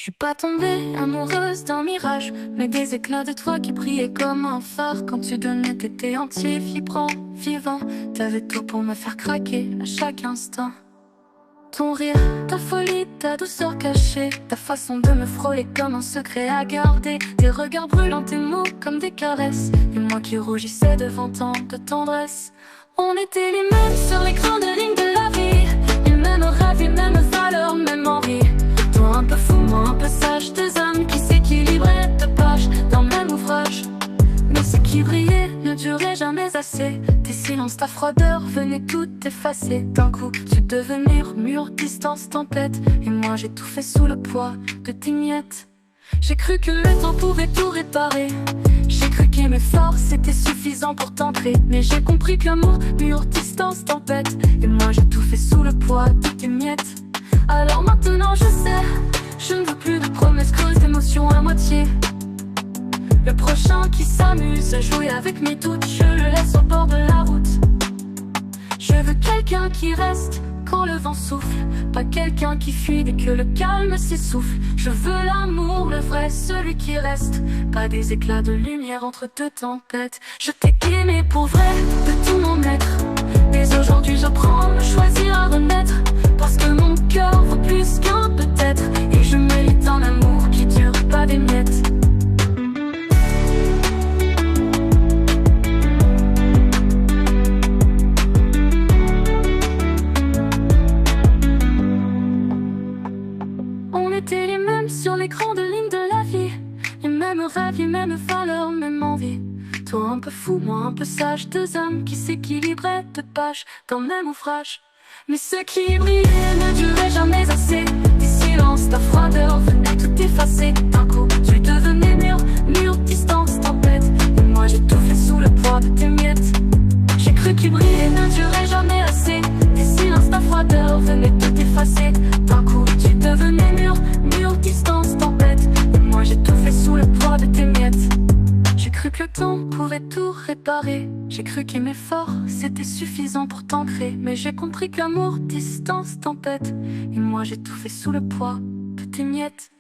Je suis pas tombée amoureuse d'un mirage, mais des éclats de toi qui brillaient comme un phare. Quand tu donnais, t'étais entier, vibrant, vivant. T'avais tout pour me faire craquer à chaque instant. Ton rire, ta folie, ta douceur cachée, ta façon de me frôler comme un secret à garder. Tes regards brûlants, tes mots comme des caresses, et moi qui rougissais devant tant de tendresse. On était les mêmes sur les grandes lignes de la vie, les mêmes rêves, les mêmes valeurs, même envie. Toi un peu fou, moi un peu sage, deux hommes qui s'équilibraient de pages dans le même ouvrage. Mais ce qui brillait ne durait jamais assez. Tes silences, ta froideur venaient tout effacer. D'un coup, tu devenais mur, distance, tempête. Et moi j'ai tout fait sous le poids de tes miettes. J'ai cru que le temps pouvait tout réparer. J'ai cru qu'aimer fort c'était suffisant pour t'entrer. Mais j'ai compris que l'amour, mur, distance, tempête. Et moi j'ai tout fait sous le poids de tes miettes. Alors maintenant je sais, je ne veux plus de promesses creuses, d'émotions à moitié. Le prochain qui s'amuse à jouer avec mes doutes, je le laisse au bord de la route. Je veux quelqu'un qui reste quand le vent souffle, pas quelqu'un qui fuit dès que le calme s'essouffle. Je veux l'amour, le vrai, celui qui reste, pas des éclats de lumière entre deux tempêtes. Je t'ai aimé pour vrai, de tout mon être, mais aujourd'hui j'apprends à me choisir, à renaître. Parce que mon cœur vaut plus qu'un peut-être, et je mérite un amour qui dure, pas des miettes. On était les mêmes sur les grandes lignes de la vie, les mêmes rêves, les mêmes valeurs, même envie. Toi un peu fou, moi un peu sage, deux hommes qui s'équilibraient de pages dans le même ouvrage. Mais ce qui brillait ne durait jamais assez. Tes silences, ta froideur venaient tout effacer. D'un coup, tu devenais mur, distance, tempête. Et moi j'ai tout fait sous le poids de tes miettes. J'ai cru qu'il brillait ne durait jamais assez. Tes silences, ta froideur venaient tout effacer. D'un coup, tu devenais mur, distance, tempête. Et moi j'ai tout fait sous le poids de tes miettes. J'ai cru que le temps pouvait tout réparer. J'ai cru qu'aimer fort c'était suffisant pour t'ancrer. Mais j'ai compris que l'amour, distance, tempête. Et moi j'ai tout fait sous le poids de tes miettes.